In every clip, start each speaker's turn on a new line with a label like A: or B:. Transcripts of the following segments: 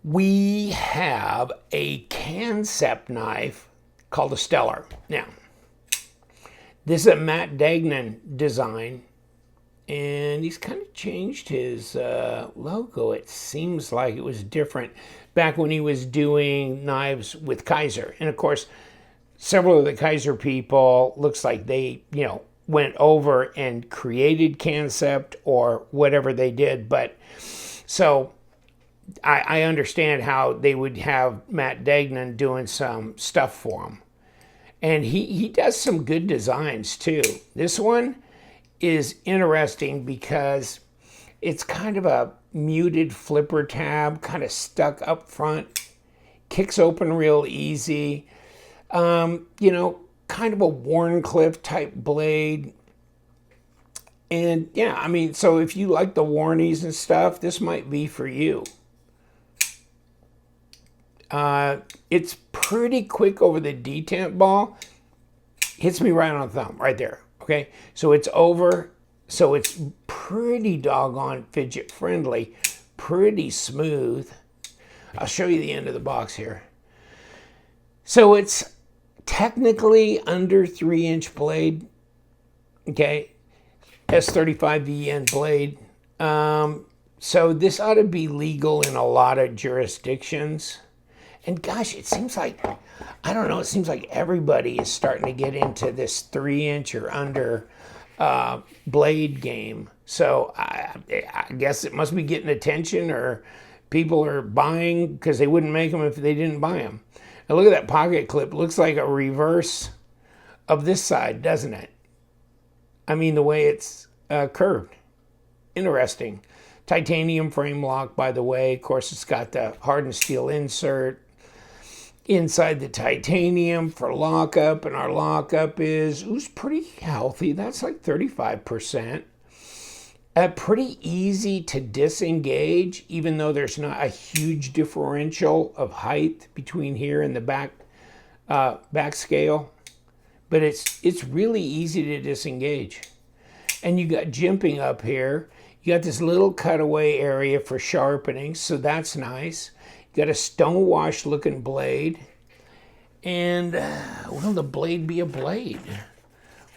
A: We have a Kansept knife called a Steller. Now, this is a Matt Degnan design, and he's kind of changed his logo. It seems like it was different back when he was doing knives with Kaiser. And of course, several of the Kaiser people, looks like they, went over and created Kansept or whatever they did. But so I understand how they would have Matt Degnan doing some stuff for them. And he does some good designs too. This one is interesting because it's kind of a muted flipper tab, kind of stuck up front, kicks open real easy. Kind of a Warncliffe type blade. And yeah, so if you like the Warnies and stuff, this might be for you. It's pretty quick over the detent ball. Hits me right on the thumb, right there. Okay, so it's over. So it's pretty doggone fidget friendly, pretty smooth. I'll show you the end of the box here. So it's technically under 3-inch blade. Okay, S35VN blade. So this ought to be legal in a lot of jurisdictions. And gosh, it seems like, I don't know, it seems like everybody is starting to get into this 3-inch or under blade game. So I guess it must be getting attention, or people are buying because they wouldn't make them if they didn't buy them. Now look at that pocket clip. Looks like a reverse of this side, doesn't it? The way it's curved. Interesting. Titanium frame lock, by the way. Of course, it's got the hardened steel insert inside the titanium for lockup, and our lockup is pretty healthy. That's like 35%. Pretty easy to disengage, even though there's not a huge differential of height between here and the back scale. But it's really easy to disengage. And you got jimping up here. You got this little cutaway area for sharpening, so that's nice. You got a Stonewashed looking blade. And will the blade be a blade?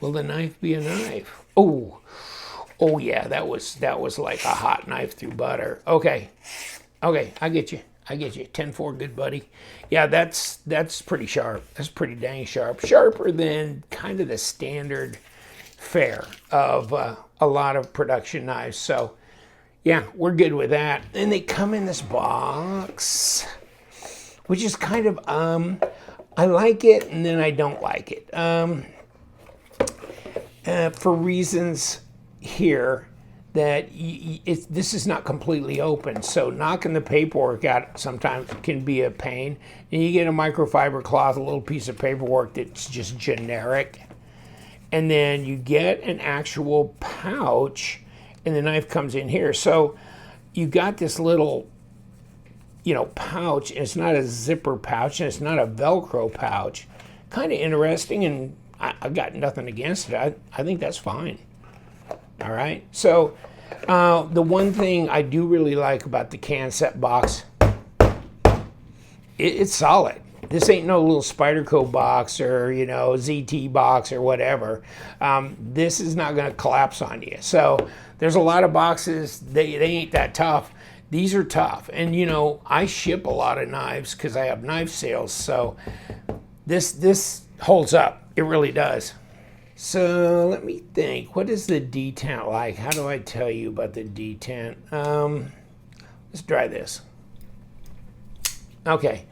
A: Will the knife be a knife? Oh yeah, that was like a hot knife through butter. Okay, I get you. 10-4, good buddy. Yeah, that's pretty sharp. That's pretty dang sharp. Sharper than kind of the standard fare of a lot of production knives. So yeah, we're good with that. And they come in this box, which is kind of I like it and then I don't like it for reasons here that this is not completely open, so knocking the paperwork out sometimes can be a pain. And you get a microfiber cloth, a little piece of paperwork that's just generic, and then you get an actual pouch, and the knife comes in here. So you got this little, pouch, and it's not a zipper pouch, and it's not a Velcro pouch. Kind of interesting, and I've got nothing against it. I think that's fine. All right, so the one thing I do really like about the Kansept box, it's solid. This ain't no little Spyderco box or, ZT box or whatever. This is not going to collapse on you. So there's a lot of boxes, they ain't that tough. These are tough. And, I ship a lot of knives because I have knife sales. So this holds up. It really does. So let me think. What is the detent like? How do I tell you about the detent? Let's try this. Okay.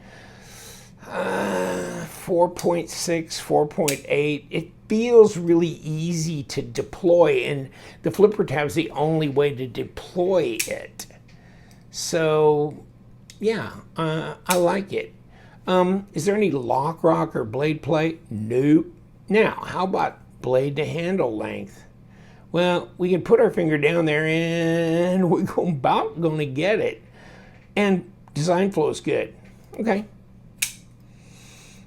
A: 4.6, 4.8. It feels really easy to deploy, and the flipper tab is the only way to deploy it. So, yeah, I like it. Is there any lock rock or blade plate? Nope. Now, how about blade to handle length? Well, we can put our finger down there and we're about going to get it. And design flow is good. Okay.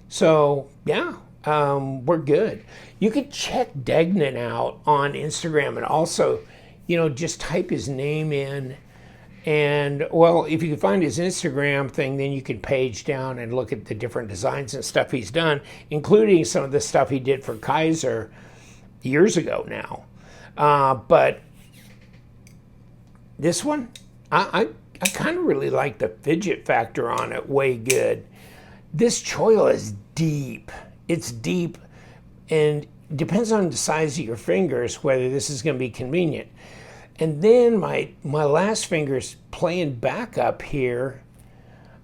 A: So, yeah, we're good. You could check Degnan out on Instagram, and also, just type his name in And, well, if you can find his Instagram thing, then you can page down and look at the different designs and stuff he's done, including some of the stuff he did for Kaiser years ago now. But this one, I kind of really like the fidget factor on it, way good. This choil is deep. It's deep, and depends on the size of your fingers whether this is going to be convenient. And then my last finger's playing back up here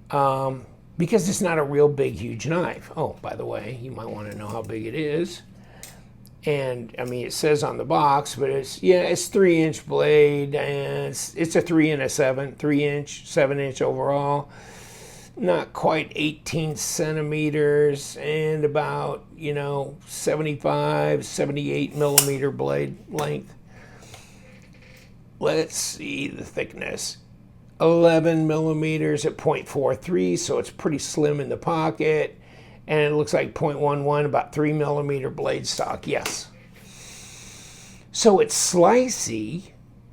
A: because it's not a real big, huge knife. Oh, by the way, you might want to know how big it is. And I mean, it says on the box, but it's 3-inch blade, and it's a 3 and a 7, 3-inch, 7-inch overall. Not quite 18 centimeters, and about 75, 78 millimeter blade length. Let's see the thickness. 11 millimeters at 0.43, so it's pretty slim in the pocket. And it looks like 0.11, about 3 millimeter blade stock, yes. So it's slicey,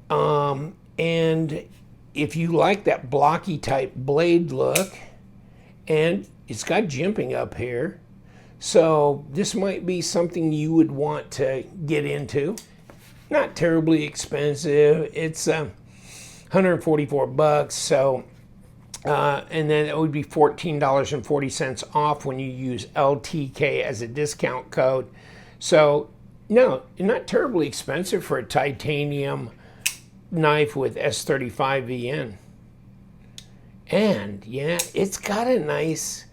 A: and if you like that blocky type blade look, and it's got jimping up here, so this might be something you would want to get into. Not terribly expensive. It's $144, so and then it would be $14.40 off when you use LTK as a discount code. So no, not terribly expensive for a titanium knife with S35VN. And yeah, it's got a nice,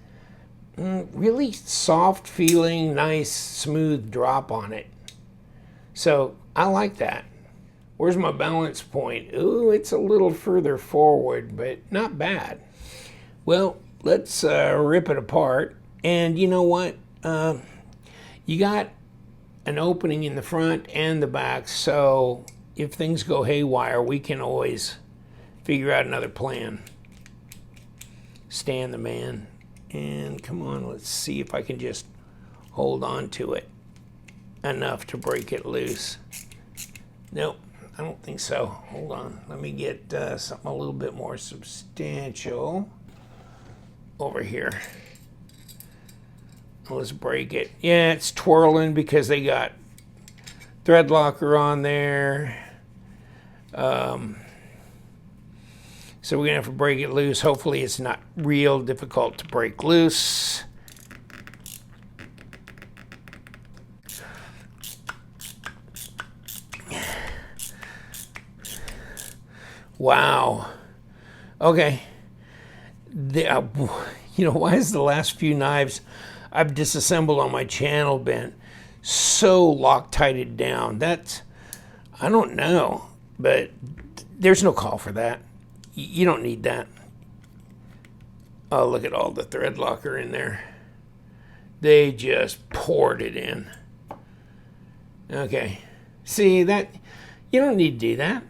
A: really soft feeling, nice smooth drop on it. So I like that. Where's my balance point? Ooh, it's a little further forward, but not bad. Well, let's rip it apart. And you know what? You got an opening in the front and the back, so if things go haywire, we can always figure out another plan. Stan the man. And come on, let's see if I can just hold on to it enough to break it loose. Nope, I don't think so. Hold on, let me get something a little bit more substantial over here. Let's break it. Yeah, it's twirling because they got thread locker on there. So we're gonna have to break it loose. Hopefully it's not real difficult to break loose. Wow. Okay. Why is the last few knives I've disassembled on my channel been so Loctited down? I don't know, but there's no call for that. You don't need that. Oh, look at all the thread locker in there. They just poured it in. Okay. See, that you don't need to do that.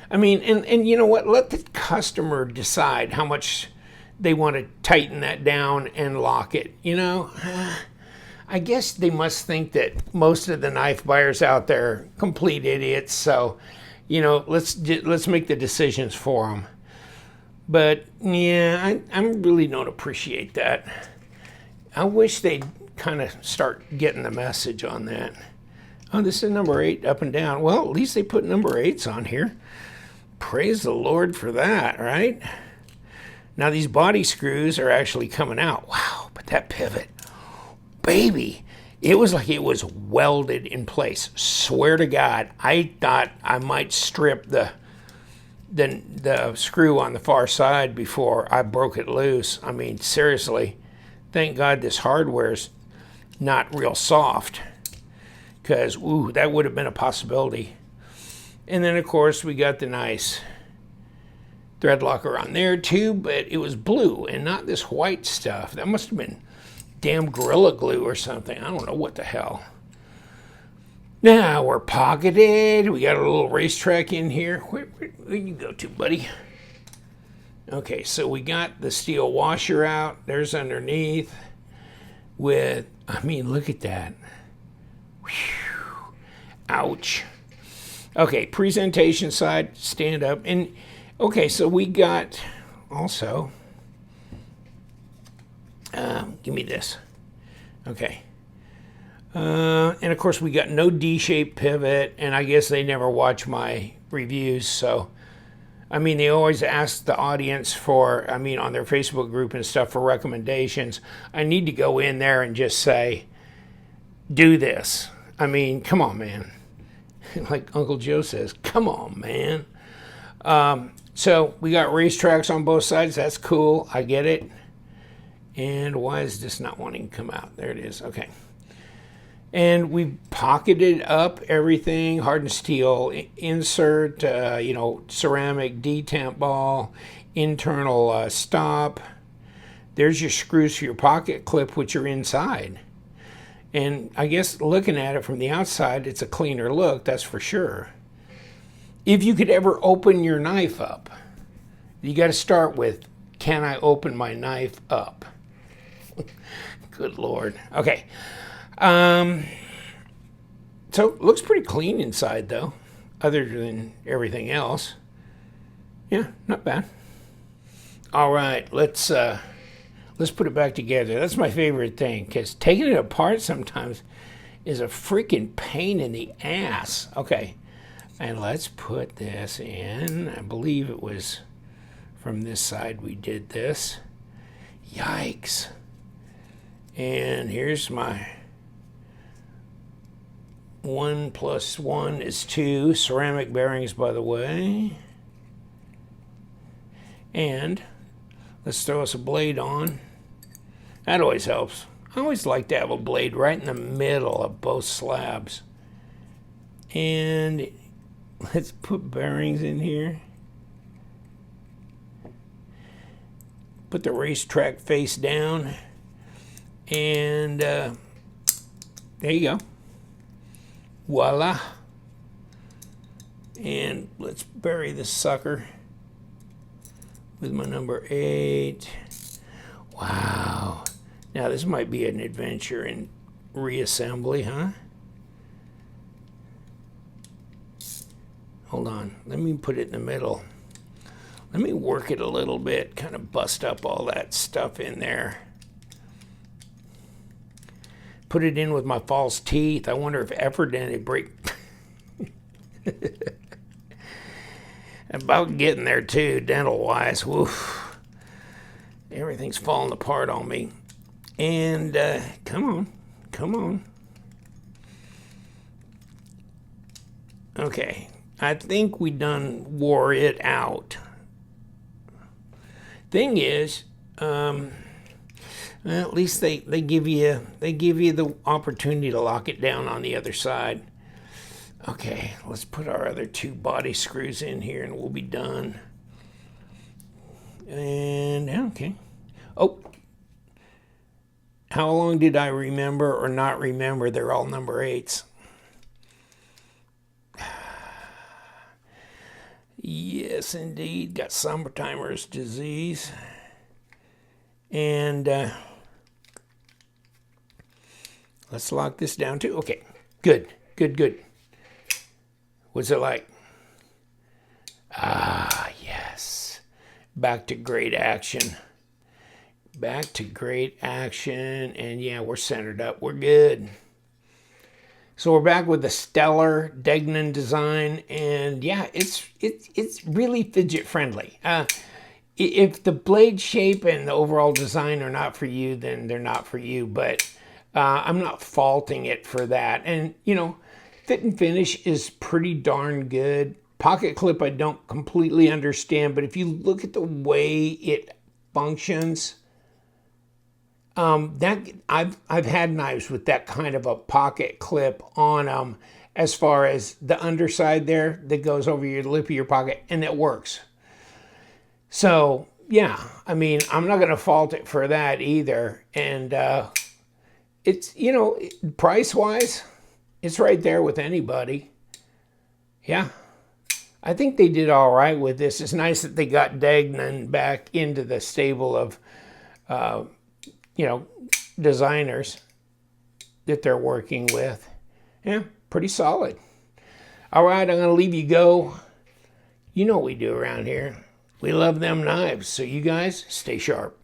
A: I mean, and you know what? Let the customer decide how much they want to tighten that down and lock it. I guess they must think that most of the knife buyers out there are complete idiots. So, let's make the decisions for them. But yeah, I really don't appreciate that. I wish they'd kind of start getting the message on that. Oh, this is number 8 up and down. Well, at least they put number 8s on here. Praise the Lord for that, right? Now these body screws are actually coming out. Wow, but that pivot, baby, it was like it was welded in place. Swear to God, I thought I might strip the screw on the far side before I broke it loose. I mean, seriously, thank God this hardware's not real soft, because, ooh, that would have been a possibility. And then, of course, we got the nice thread locker on there, too, but it was blue and not this white stuff. That must have been damn Gorilla Glue or something. I don't know what the hell. Now we're pocketed. We got a little racetrack in here. Where you go to, buddy? Okay, so we got the steel washer out. There's underneath with, I mean, look at that. Whew. Ouch. Okay, presentation side, stand up. And Okay, so we got also, give me this. Okay. And of course we got no D-shaped pivot, and I guess they never watch my reviews, so I mean, they always ask the audience for, I mean, on their Facebook group and stuff for recommendations. I need to go in there and just say, do this. I mean, come on, man. Like Uncle Joe says, come on, man. So we got racetracks on both sides. That's cool. I get it. And why is this not wanting to come out? There it is. Okay. And we pocketed up everything, hardened steel insert, ceramic detamp ball, internal stop. There's your screws for your pocket clip, which are inside. And I guess looking at it from the outside, it's a cleaner look, that's for sure. If you could ever open your knife up, you got to start with, can I open my knife up? Good Lord. Okay. So it looks pretty clean inside though, other than everything else. Yeah, not bad. All right, let's put it back together. That's my favorite thing, because taking it apart sometimes is a freaking pain in the ass. Okay, and let's put this in. I believe it was from this side we did this. Yikes. And here's my 1 + 1 is 2 ceramic bearings, by the way. And let's throw us a blade on. That always helps. I always like to have a blade right in the middle of both slabs. And let's put bearings in here. Put the racetrack face down. And there you go. Voila. And let's bury this sucker with my number 8. Wow. Now this might be an adventure in reassembly, huh? Hold on. Let me put it in the middle. Let me work it a little bit, kind of bust up all that stuff in there. Put it in with my false teeth. I wonder if ever did it break. About getting there too, dental wise. Woof. Everything's falling apart on me. And come on. Okay, I think we done wore it out. Thing is, well, at least they give you the opportunity to lock it down on the other side. Okay, let's put our other 2 body screws in here and we'll be done. And okay. Oh, how long did I remember or not remember they're all number 8s? Yes, indeed. Got summertimer's disease. And let's lock this down too. Okay, good. What's it like? Ah, yes. Back to great action. And yeah, we're centered up. We're good. So we're back with the Steller Degnan design, and yeah, it's really fidget friendly. If the blade shape and the overall design are not for you, then they're not for you. But I'm not faulting it for that. And fit and finish is pretty darn good. Pocket clip I don't completely understand, but if you look at the way it functions, that I've had knives with that kind of a pocket clip on them, as far as the underside there that goes over your lip of your pocket, and it works. So yeah, I mean, I'm not going to fault it for that either. And it's, price wise, it's right there with anybody. Yeah, I think they did all right with this. It's nice that they got Degnan back into the stable of designers that they're working with. Yeah, pretty solid. All right, I'm going to leave you go. You know what we do around here. We love them knives, so you guys stay sharp.